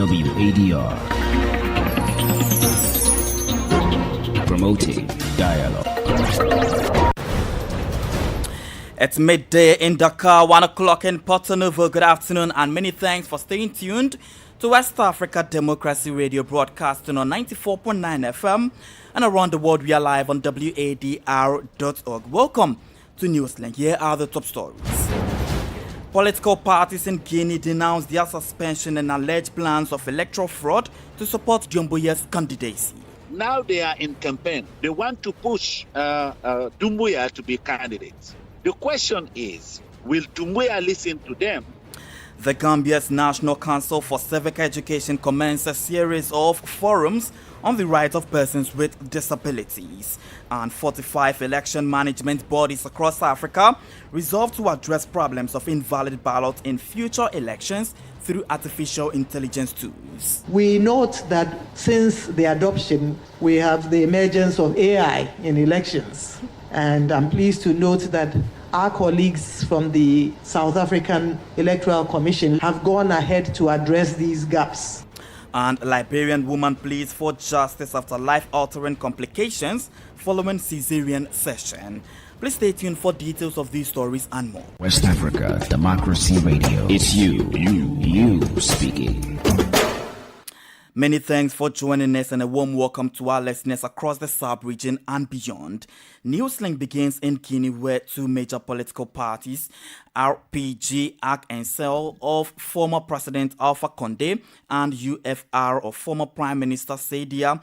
WADR. Promoting dialogue. It's midday in Dakar, 1 o'clock in Porto Novo. Good afternoon and many thanks for staying tuned to West Africa Democracy Radio, broadcasting on 94.9 FM and around the world. We are live on WADR.org. Welcome to Newslink. Here are the top stories. Political parties in Guinea denounced their suspension and alleged plans of electoral fraud to support Doumbouya's candidacy. Now they are in campaign. They want to push Doumbouya to be candidate. The question is, will Doumbouya listen to them? The Gambia's National Council for Civic Education commenced a series of forums on the rights of persons with disabilities, and 45 election management bodies across Africa resolved to address problems of invalid ballots in future elections through artificial intelligence tools. We note that since the adoption, we have the emergence of AI in elections, and I'm pleased to note that our colleagues from the South African Electoral Commission have gone ahead to address these gaps. And Liberian woman pleads for justice after life-altering complications following cesarean section. Please stay tuned for details of these stories and more. West Africa Democracy Radio. It's you speaking. Many thanks for joining us and a warm welcome to our listeners across the sub-region and beyond. Newslink begins in Guinea, where two major political parties, RPG, ACT and CEL of former President Alpha Condé and UFR of former Prime Minister Saidia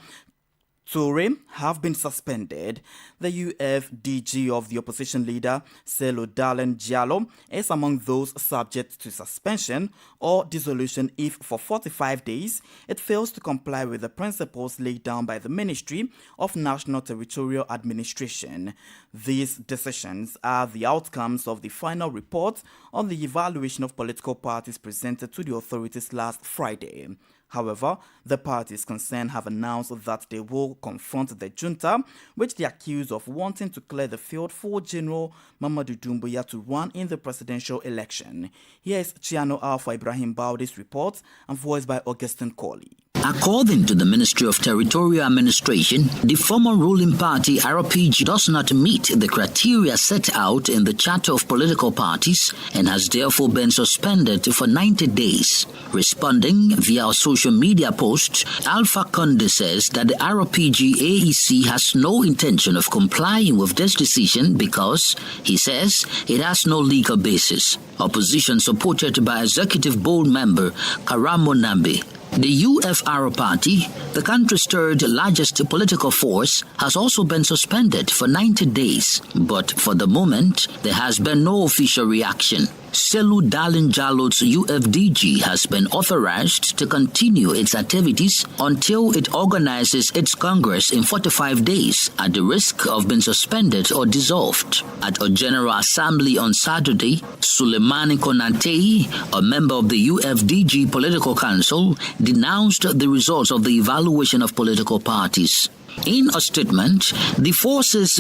Touré, have been suspended. The UFDG of the opposition leader, Cellou Dalein Diallo, is among those subject to suspension or dissolution if for 45 days it fails to comply with the principles laid down by the Ministry of National Territorial Administration. These decisions are the outcomes of the final report on the evaluation of political parties presented to the authorities last Friday. However, the parties concerned have announced that they will confront the junta, which they accuse of wanting to clear the field for General Mamadou Doumbouya to run in the presidential election. Here is Chiano Alpha Ibrahim Baudi's report and voiced by Augustine Colley. According to the Ministry of Territorial Administration, the former ruling party RPG does not meet the criteria set out in the Charter of Political Parties and has therefore been suspended for 90 days. Responding via a social media post, Alpha Condé says that the RPG AEC has no intention of complying with this decision because, he says, it has no legal basis. Opposition supported by Executive Board member Karamo Nambe. The UFR party, the country's third largest political force, has also been suspended for 90 days. But for the moment, there has been no official reaction. Cellou Dalein Diallo's UFDG has been authorized to continue its activities until it organizes its Congress in 45 days at the risk of being suspended or dissolved. At a General Assembly on Saturday, Suleimani Konatei, a member of the UFDG Political Council, denounced the results of the evaluation of political parties. In a statement, the forces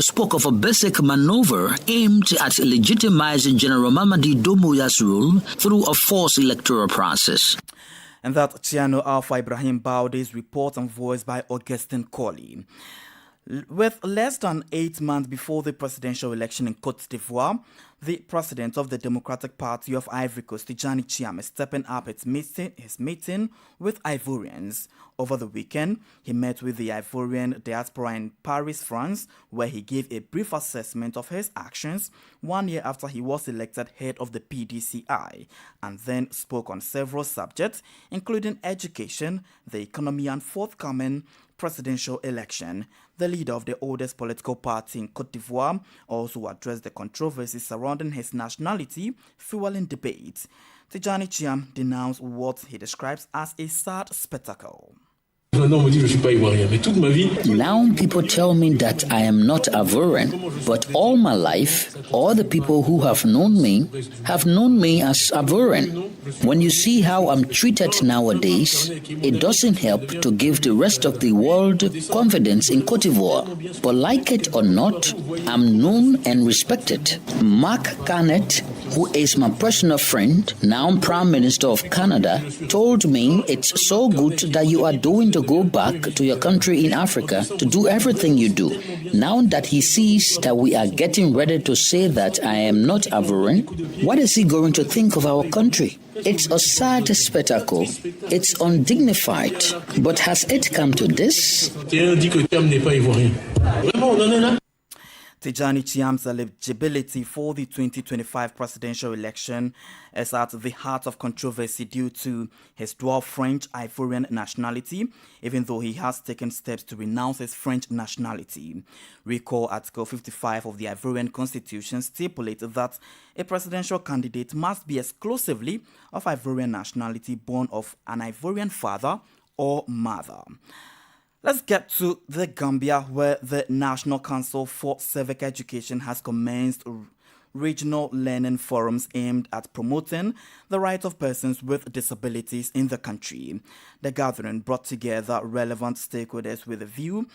spoke of a basic maneuver aimed at legitimizing General Mamadou Doumbouya's rule through a forced electoral process. And that Chiano Alpha Ibrahim Baudi's report and voiced by Augustine Colley. With less than 8 months before the presidential election in Côte d'Ivoire, the president of the Democratic Party of Ivory Coast, Tijani Chiam, is stepping up his meeting with Ivorians. Over the weekend, he met with the Ivorian diaspora in Paris, France, where he gave a brief assessment of his actions 1 year after he was elected head of the PDCI, and then spoke on several subjects, including education, the economy, and forthcoming presidential election. The leader of the oldest political party in Côte d'Ivoire also addressed the controversy surrounding his nationality, fueling debate. Tijani Chiam denounced what he describes as a sad spectacle. Now people tell me that I am not Ivorian, but all my life, all the people who have known me as Ivorian. When you see how I'm treated nowadays, it doesn't help to give the rest of the world confidence in Côte d'Ivoire. But like it or not, I'm known and respected. Mark Garnett, who is my personal friend, now Prime Minister of Canada, told me it's so good that you are doing to go back to your country in Africa to do everything you do. Now that he sees that we are getting ready to say that I am not Ivorian, what is he going to think of our country? It's a sad spectacle. It's undignified. But has it come to this? Tijani Chiam's eligibility for the 2025 presidential election is at the heart of controversy due to his dual French-Ivorian nationality, even though he has taken steps to renounce his French nationality. Recall Article 55 of the Ivorian Constitution stipulates that a presidential candidate must be exclusively of Ivorian nationality, born of an Ivorian father or mother. Let's get to the Gambia, where the National Council for Civic Education has commenced regional learning forums aimed at promoting the rights of persons with disabilities in the country. The gathering brought together relevant stakeholders with a view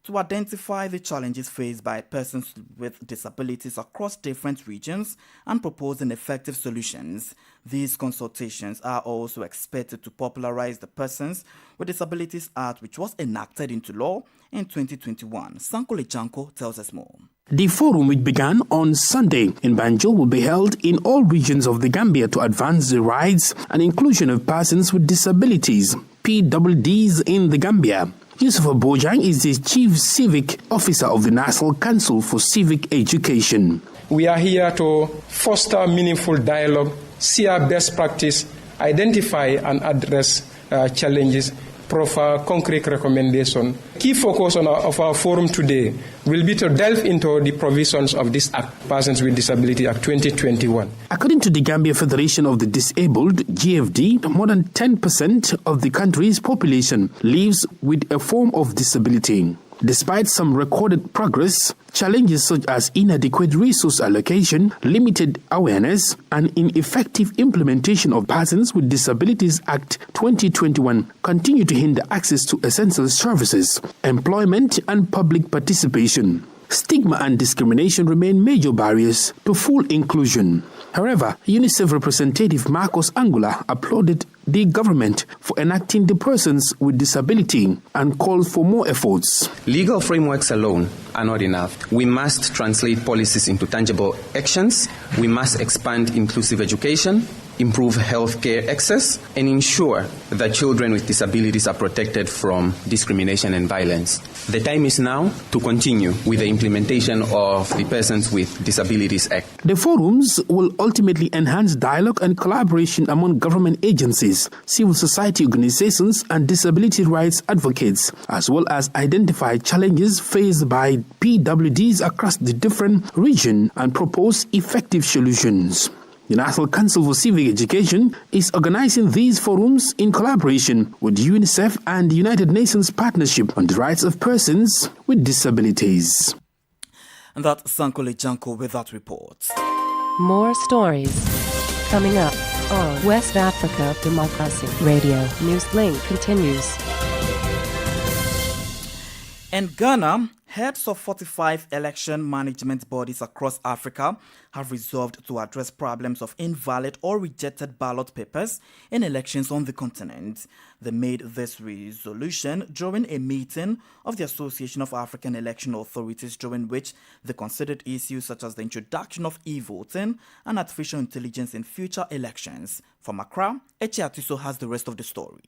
to identify the challenges faced by persons with disabilities across different regions and proposing effective solutions. These consultations are also expected to popularize the Persons with Disabilities Act, which was enacted into law in 2021. Sankole Janko tells us more. The forum, which began on Sunday in Banjul, will be held in all regions of the Gambia to advance the rights and inclusion of persons with disabilities, PWDs, in the Gambia. Yusuf Bojang is the Chief Civic Officer of the National Council for Civic Education. We are here to foster meaningful dialogue, share best practice, identify and address challenges, proffer concrete recommendation. Key focus of our forum today will be to delve into the provisions of this Act, Persons with Disability Act 2021. According to the Gambia Federation of the Disabled, GFD, more than 10% of the country's population lives with a form of disability. Despite some recorded progress, challenges such as inadequate resource allocation, limited awareness, and ineffective implementation of Persons with Disabilities Act 2021 continue to hinder access to essential services, employment, and public participation. Stigma and discrimination remain major barriers to full inclusion. However, UNICEF representative Marcos Angula applauded the government for enacting the Persons with Disability and called for more efforts. Legal frameworks alone are not enough. We must translate policies into tangible actions. We must expand inclusive education, improve healthcare access, and ensure that children with disabilities are protected from discrimination and violence. The time is now to continue with the implementation of the Persons with Disabilities Act. The forums will ultimately enhance dialogue and collaboration among government agencies, civil society organizations, and disability rights advocates, as well as identify challenges faced by PWDs across the different regions and propose effective solutions. The National Council for Civic Education is organizing these forums in collaboration with UNICEF and the United Nations Partnership on the Rights of Persons with Disabilities. And that's Sankole Janko with that report. More stories coming up on West Africa Democracy Radio. Newslink continues. In Ghana, heads of 45 election management bodies across Africa have resolved to address problems of invalid or rejected ballot papers in elections on the continent. They made this resolution during a meeting of the Association of African Election Authorities, during which they considered issues such as the introduction of e-voting and artificial intelligence in future elections. From Accra, Echiatiso has the rest of the story.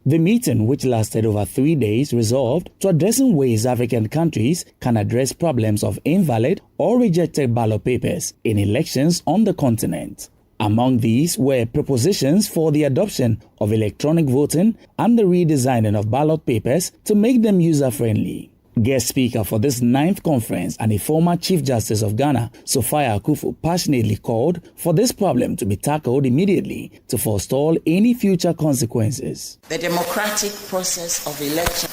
The meeting, which lasted over 3 days, resolved to addressing ways African countries can address problems of invalid or rejected ballot papers in elections on the continent. Among these were propositions for the adoption of electronic voting and the redesigning of ballot papers to make them user-friendly. Guest speaker for this 9th conference and a former Chief Justice of Ghana, Sophia Akuffo, passionately called for this problem to be tackled immediately to forestall any future consequences. The democratic process of election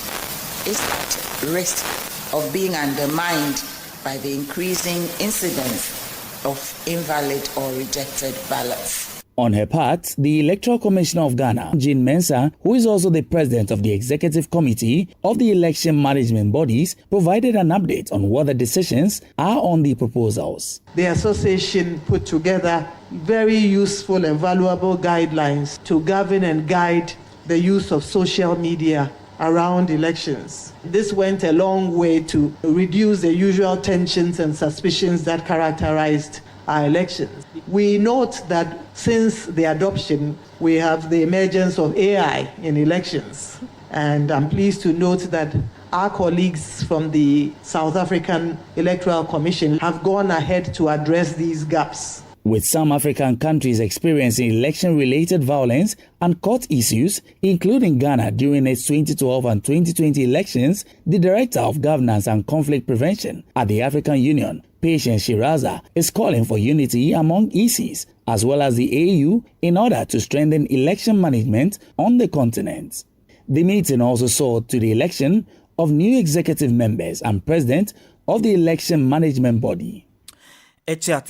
is at risk of being undermined by the increasing incidence of invalid or rejected ballots. On her part, the Electoral Commissioner of Ghana, Jean Mensah, who is also the president of the Executive Committee of the Election Management Bodies, provided an update on what the decisions are on the proposals. The association put together very useful and valuable guidelines to govern and guide the use of social media around elections. This went a long way to reduce the usual tensions and suspicions that characterized our elections. We note that since the adoption, we have the emergence of AI in elections. And I'm pleased to note that our colleagues from the South African Electoral Commission have gone ahead to address these gaps. With some African countries experiencing election-related violence and court issues, including Ghana during its 2012 and 2020 elections, the Director of Governance and Conflict Prevention at the African Union, Patience Shiraza, is calling for unity among ECs as well as the AU in order to strengthen election management on the continent. The meeting also saw to the election of new executive members and president of the election management body.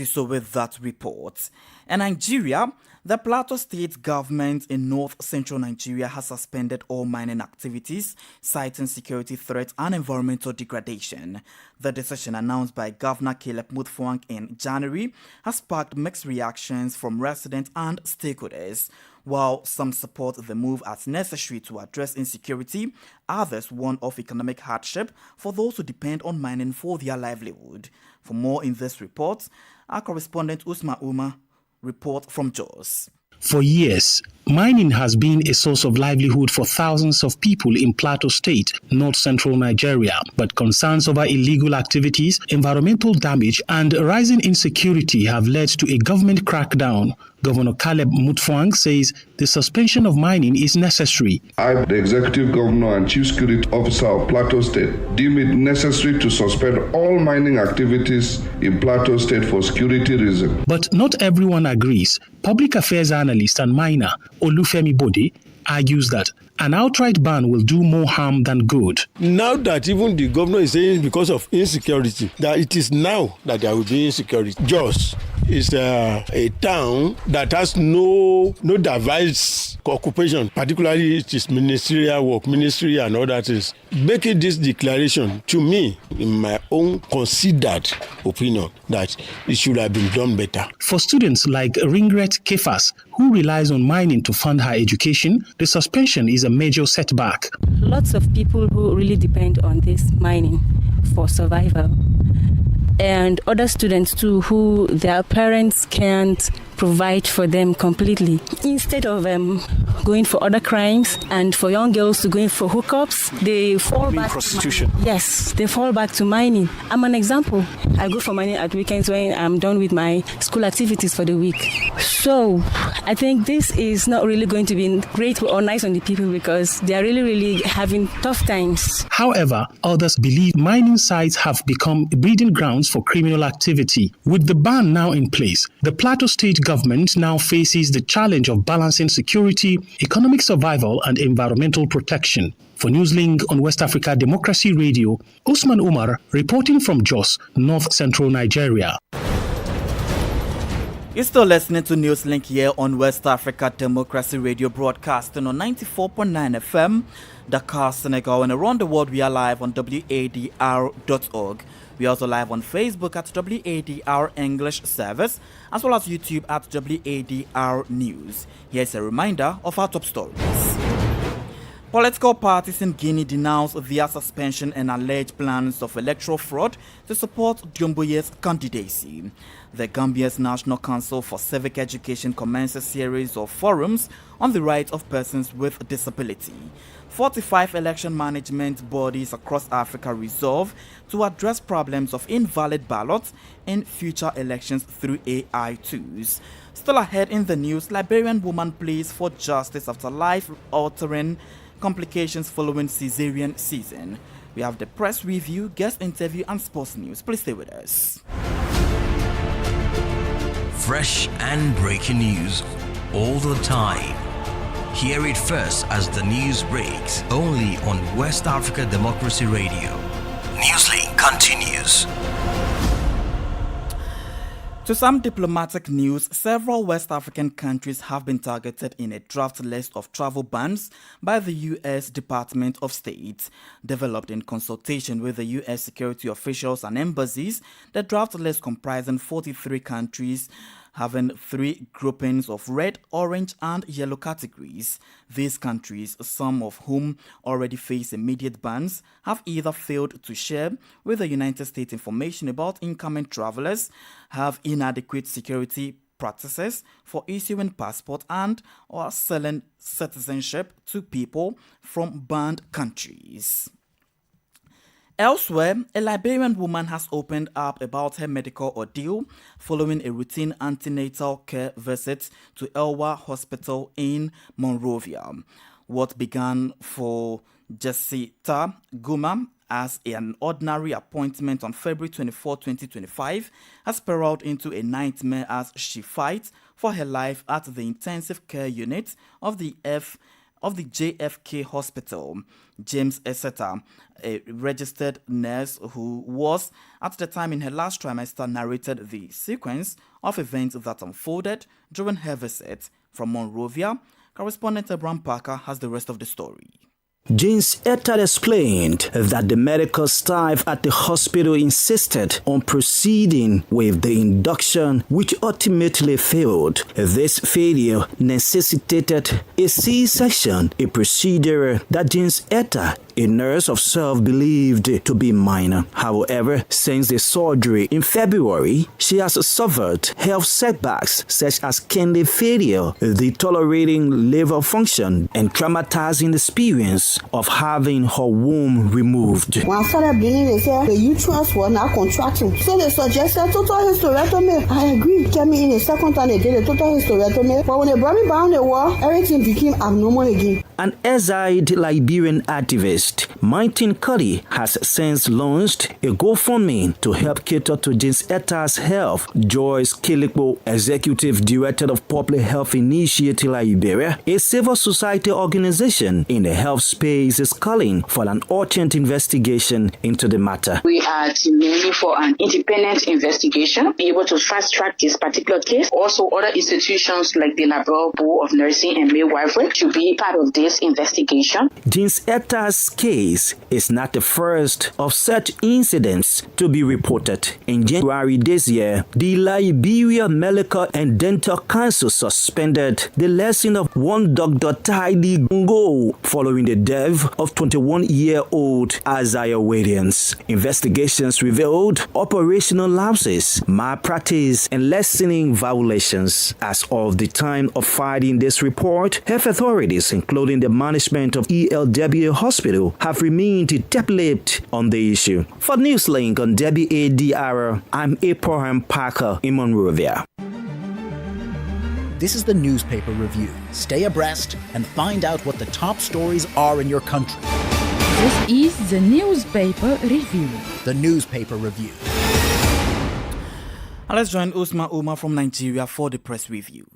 So with that report. In Nigeria, the Plateau State government in north-central Nigeria has suspended all mining activities, citing security threats and environmental degradation. The decision announced by Governor Caleb Mutfwang in January has sparked mixed reactions from residents and stakeholders. While some support the move as necessary to address insecurity, others warn of economic hardship for those who depend on mining for their livelihood. For more in this report, our correspondent Usman Umar report from Jos. For years, mining has been a source of livelihood for thousands of people in Plateau State, north-central Nigeria. But concerns over illegal activities, environmental damage, and rising insecurity have led to a government crackdown. Governor Caleb Mutfwang says the suspension of mining is necessary. I, the Executive Governor and Chief Security Officer of Plateau State, deem it necessary to suspend all mining activities in Plateau State for security reasons. But not everyone agrees. Public affairs analyst and miner Olufemi Bode argues that an outright ban will do more harm than good. Now that even the governor is saying because of insecurity, that it is now that there will be insecurity. Jos is a town that has no diverse occupation, particularly it is ministerial work, ministry and all that is. Making this declaration, to me, in my own considered opinion, that it should have been done better. For students like Ringret Kefas, who relies on mining to fund her education, the suspension is a major setback. Lots of people who really depend on this mining for survival, and other students too who their parents can't provide for them completely. Instead of going for other crimes and for young girls to going for hookups, they fall back prostitution. Yes, they fall back to mining. I'm an example. I go for mining at weekends when I'm done with my school activities for the week. So I think this is not really going to be great or nice on the people because they are really having tough times. However, others believe mining sites have become breeding grounds for criminal activity. With the ban now in place, the Plateau State government now faces the challenge of balancing security, economic survival, and environmental protection. For Newslink on West Africa Democracy Radio, Usman Umar reporting from Jos, north-central Nigeria. You're still listening to Newslink here on West Africa Democracy Radio, broadcasting on 94.9 FM, Dakar, Senegal, and around the world we are live on wadr.org. We are also live on Facebook at WADR English Service, as well as YouTube at WADR News. Here's a reminder of our top stories. Political parties in Guinea denounce their suspension and alleged plans of electoral fraud to support Doumbouya's candidacy. The Gambia's National Council for Civic Education commences a series of forums on the rights of persons with disability. 45 election management bodies across Africa resolve to address problems of invalid ballots in future elections through AI tools. Still ahead in the news, Liberian woman pleads for justice after life-altering complications following cesarean season. We have the press review, guest interview, and sports news. Please stay with us. Fresh and breaking news all the time. Hear it first as the news breaks, only on West Africa Democracy Radio. Newslink continues. To some diplomatic news, several West African countries have been targeted in a draft list of travel bans by the U.S. Department of State. Developed in consultation with the U.S. security officials and embassies, the draft list comprising 43 countries having 3 groupings of red, orange, and yellow categories. These countries, some of whom already face immediate bans, have either failed to share with the United States information about incoming travelers, have inadequate security practices for issuing passport and or selling citizenship to people from banned countries. Elsewhere, a Liberian woman has opened up about her medical ordeal following a routine antenatal care visit to Elwa Hospital in Monrovia. What began for Jessita Guma as an ordinary appointment on February 24, 2025 has spiraled into a nightmare as she fights for her life at the intensive care unit of the JFK Hospital. James Eseta, a registered nurse who was at the time in her last trimester, narrated the sequence of events that unfolded during her visit. From Monrovia, correspondent Abraham Parker has the rest of the story. James Etta explained that the medical staff at the hospital insisted on proceeding with the induction, which ultimately failed. This failure necessitated a C-section, a procedure that James Etta, a nurse of self, believed to be minor. However, since the surgery in February, she has suffered health setbacks such as kidney failure, deteriorating liver function, and traumatizing experience of having her womb removed. When I started bleeding, they said the uterus was not contracting. So they suggested total hysterectomy. I agreed. Kept me in the second time they did a total hysterectomy. But when they brought me down the wall, everything became abnormal again. An exiled Liberian activist, Martin Cuddy, has since launched a GoFundMe to help cater to James Etta's health. Joyce Kilikpo, Executive Director of Public Health Initiative Liberia, a civil society organization in the health space, is calling for an urgent investigation into the matter. We are demanding for an independent investigation, be able to fast-track this particular case. Also, other institutions like the Liberia Board of Nursing and Midwifery should be part of this investigation. James Etta's case is not the first of such incidents to be reported. In January this year, the Liberia Medical and Dental Council suspended the lesson of one Dr. Tidy Ngo following the death of 21-year-old Isaiah Williams. Investigations revealed operational lapses, malpractice, and lessening violations. As of the time of filing this report, health authorities, including the management of ELW Hospital, have remained deep-lipped on the issue. For Newslink on WADR, I'm Abraham Parker in Monrovia. This is the newspaper review. Stay abreast and find out what the top stories are in your country. This is the newspaper review. The newspaper review. And let's join Usman Umar from Nigeria for the press review.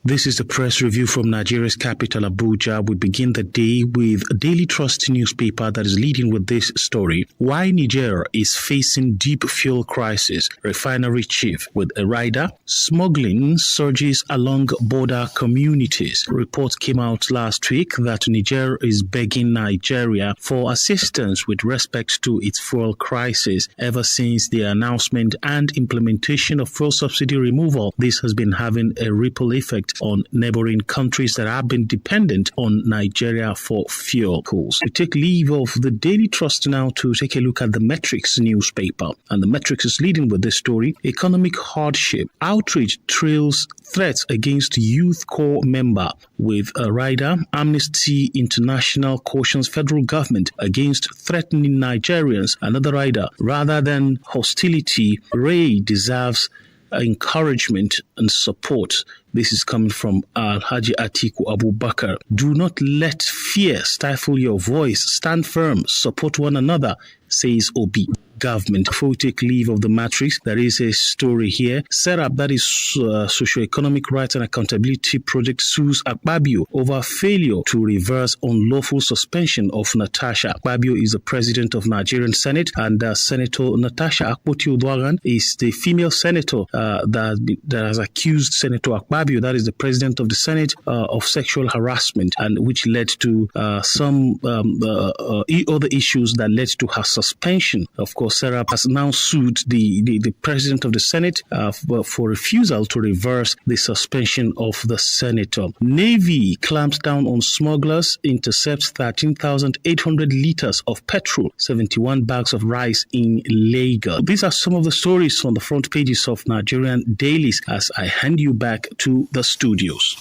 This is the press review from Nigeria's capital, Abuja. We begin the day with a Daily Trust newspaper that is leading with this story. Why Niger is facing deep fuel crisis. Refinery chief with a rider. Smuggling surges along border communities. Reports came out last week that Niger is begging Nigeria for assistance with respect to its fuel crisis. Ever since the announcement and implementation of fuel subsidy removal, this has been having a ripple effect on neighboring countries that have been dependent on Nigeria for fuel pools. We take leave of the Daily Trust now to take a look at the Metrics newspaper. And the Metrics is leading with this story. Economic hardship. Outrage trails threats against youth corps member with a rider. Amnesty International cautions federal government against threatening Nigerians. Another rider. Rather than hostility, Ray deserves encouragement and support. This is coming from Alhaji Atiku Abubakar. Do not let fear stifle your voice. Stand firm. Support one another, says Obi. Government. Before we take leave of the matrix, there is a story here. SERAP, that is Socioeconomic Rights and Accountability Project, sues Akpabio over failure to reverse unlawful suspension of Natasha. Akpabio is the president of Nigerian Senate, and Senator Natasha Akpoti-Oduaghan is the female senator that has accused Senator Akpabio, that is the president of the Senate, of sexual harassment, and which led to some other issues that led to her suspension. Of course, course, Serap has now sued the president of the Senate for refusal to reverse the suspension of the senator. Navy clamps down on smugglers, intercepts 13,800 liters of petrol, 71 bags of rice in Lagos. These are some of the stories on the front pages of Nigerian dailies as I hand you back to the studios.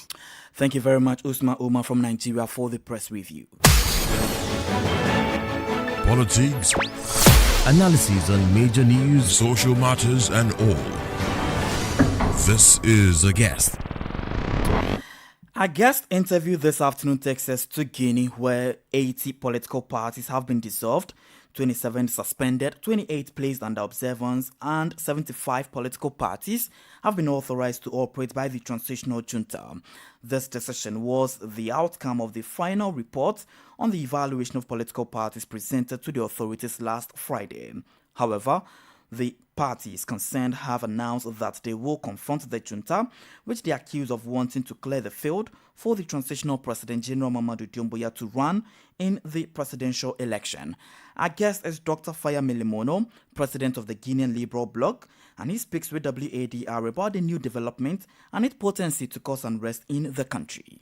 Thank you very much, Usman Umar from Nigeria, for the press review. Politics, analysis on major news, social matters, and all. This is A Guest. Our guest interview this afternoon takes us to Guinea, where 80 political parties have been dissolved, 27 suspended, 28 placed under observance, and 75 political parties have been authorized to operate by the transitional junta. This decision was the outcome of the final report on the evaluation of political parties presented to the authorities last Friday. However, the parties concerned have announced that they will confront the junta, which they accuse of wanting to clear the field for the transitional president General Mamadou Doumbouya to run in the presidential election. Our guest is Dr. Faya Milimono, president of the Guinean Liberal Bloc, and he speaks with WADR about the new development and its potency to cause unrest in the country.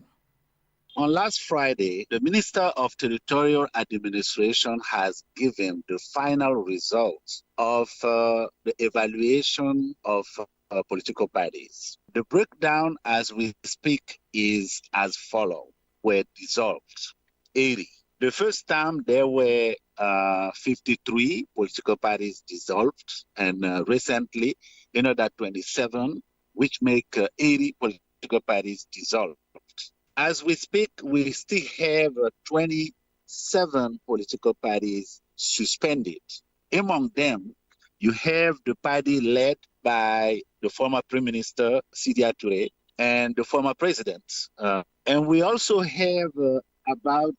On last Friday, the Minister of Territorial Administration has given the final results of the evaluation of political parties. The breakdown as we speak is as follows. Were dissolved 80. The first time there were 53 political parties dissolved, and recently another 27, which make 80 political parties dissolved. As we speak, we still have 27 political parties suspended. Among them, you have the party led by the former Prime Minister Sidia Touré and the former president. And we also have about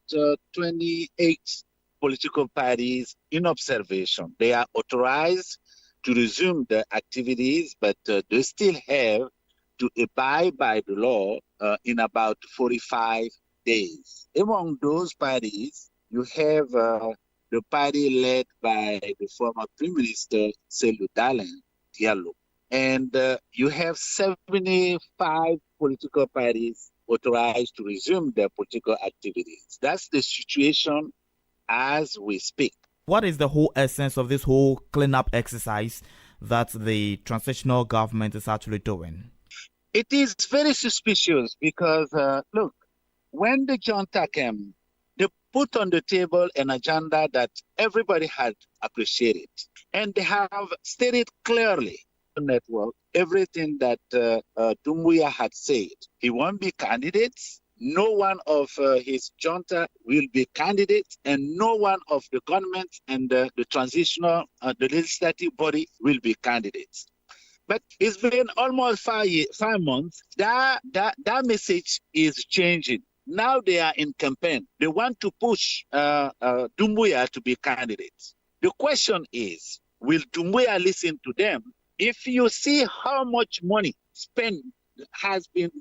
28 political parties in observation. They are authorized to resume their activities, but they still have to abide by the law in about 45 days. Among those parties, you have the party led by the former Prime Minister Cellou Dalein Diallo. And you have 75 political parties authorized to resume their political activities. That's the situation as we speak. What is the whole essence of this whole cleanup exercise that the transitional government is actually doing? It is very suspicious because, look, when the junta came, they put on the table an agenda that everybody had appreciated. And they have stated clearly on the network everything that Doumbouya had said. He won't be candidates. No one of his junta will be candidates, and no one of the government and the transitional, the legislative body will be candidates. But it's been almost 5 months. That message is changing. Now they are in campaign. They want to push Doumbouya to be candidates. The question is, will Doumbouya listen to them? If you see how much money spent has been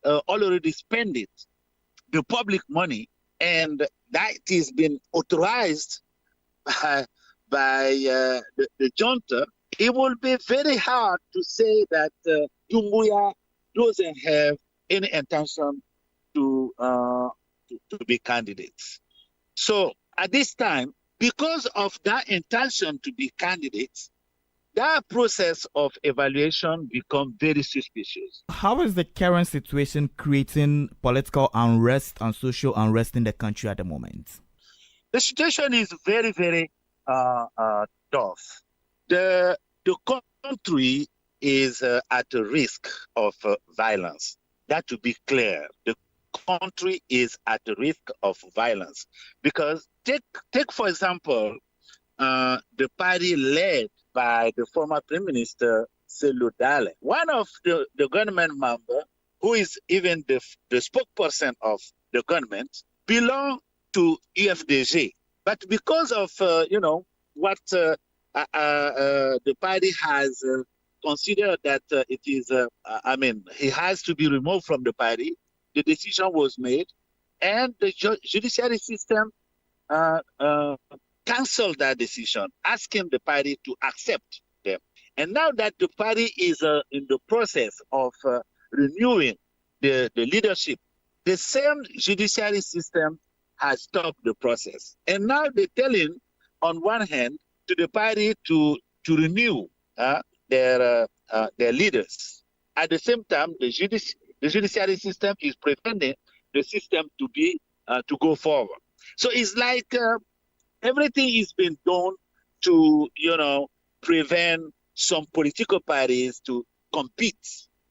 already spent, the public money, and that is been authorized by the junta, it will be very hard to say that Doumbouya doesn't have any intention to be candidates. So at this time, because of that intention to be candidates, that process of evaluation becomes very suspicious. How is the current situation creating political unrest and social unrest in the country at the moment? The situation is very, very tough. The country is at a risk of violence. That to be clear. The country is at a risk of violence because take for example, the party led by the former Prime Minister Cellou Dalein. One of the government member, who is even the spokesperson of the government, belong to EFDG. But because of what the party has considered that it is, he has to be removed from the party, the decision was made, and the judiciary system canceled that decision, asking the party to accept them. And now that the party is in the process of renewing the leadership, the same judiciary system has stopped the process. And now they're telling, on one hand, to the party to renew their leaders. At the same time, the judiciary system is preventing the system to go forward. So it's like everything is being done to, prevent some political parties to compete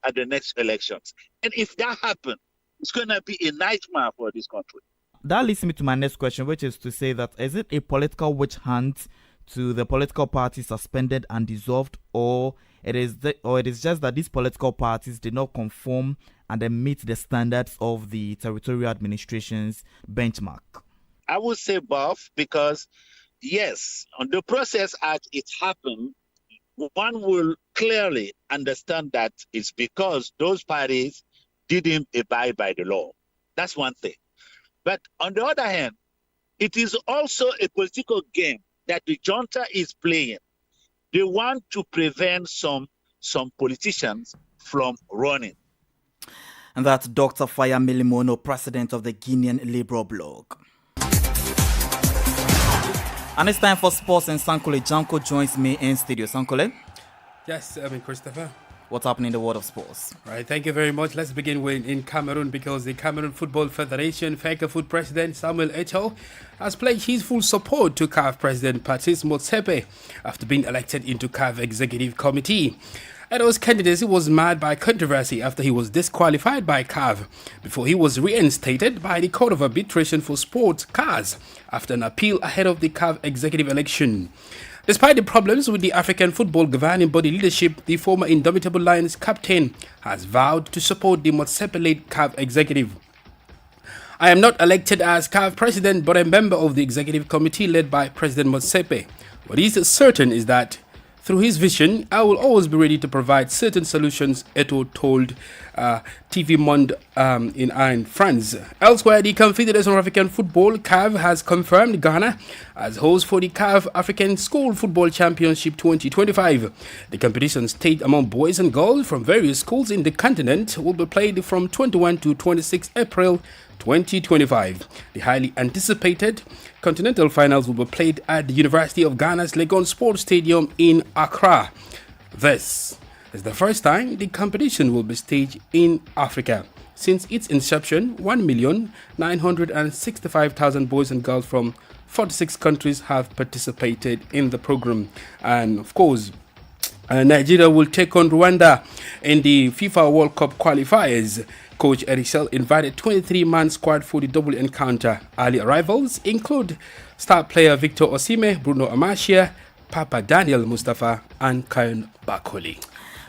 at the next elections. And if that happens, it's going to be a nightmare for this country. That leads me to my next question, which is to say that is it a political witch hunt to the political parties suspended and dissolved, or it is just that these political parties did not conform and then meet the standards of the territorial administration's benchmark? I would say both, because yes, on the process as it happened, one will clearly understand that it's because those parties didn't abide by the law. That's one thing. But on the other hand, it is also a political game that the junta is playing. They want to prevent some politicians from running. And that's Dr. Fayami Limono, president of the Guinean Liberal Blog. And it's time for sports, and Sankole Janko joins me in studio. Sankole? Yes, Christopher. What's happening in the world of sports? Right, thank you very much. Let's begin in Cameroon, because the Cameroon Football Federation FECAFOOT president Samuel Eto'o has pledged his full support to CAF president Patrice Motsepe after being elected into CAF executive committee. Eto'o's candidacy was marred by controversy after he was disqualified by CAF before he was reinstated by the Court of Arbitration for Sport, CAS, after an appeal ahead of the CAF executive election. Despite the problems with the African football governing body leadership, the former Indomitable Lions captain has vowed to support the Motsepe-led CAF executive. I am not elected as CAF president, but a member of the executive committee led by President Motsepe. What is certain is that through his vision, I will always be ready to provide certain solutions, Eto'o told TV Monde in France. Elsewhere, the Confederation of African Football, CAF, has confirmed Ghana as host for the CAF African School Football Championship 2025. The competition, staged among boys and girls from various schools in the continent, will be played from 21 to 26 April 2025. The highly anticipated continental finals will be played at the University of Ghana's Legon Sports Stadium in Accra. This is the first time the competition will be staged in Africa. Since its inception, 1,965,000 boys and girls from 46 countries have participated in the program. And of course, Nigeria will take on Rwanda in the FIFA World Cup qualifiers. Coach Ericel invited 23-man squad for the double encounter. Early arrivals include star player Victor Osimhen, Bruno Amashia, Papa Daniel Mustafa, and Kayan Bakoli.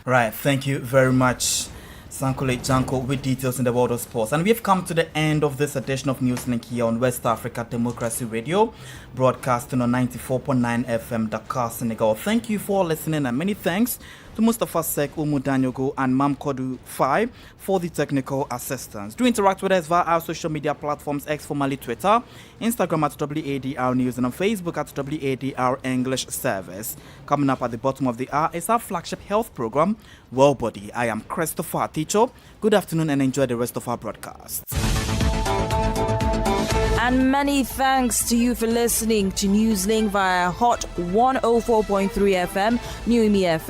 Right, thank you very much, Sankole Janko, with details in the world of sports. And we've come to the end of this edition of Newslink here on West Africa Democracy Radio, broadcasting on 94.9 FM Dakar, Senegal. Thank you for listening, and many thanks to Mustafa Sek, Umu Danyogo, and Mam Kodu Fai for the technical assistance. Do interact with us via our social media platforms, X formerly Twitter, Instagram at WADR News, and on Facebook at WADR English Service. Coming up at the bottom of the hour is our flagship health program, Well Body. I am Christopher Ticho. Good afternoon and enjoy the rest of our broadcast. And many thanks to you for listening to Newslink via Hot 104.3 FM, New FM.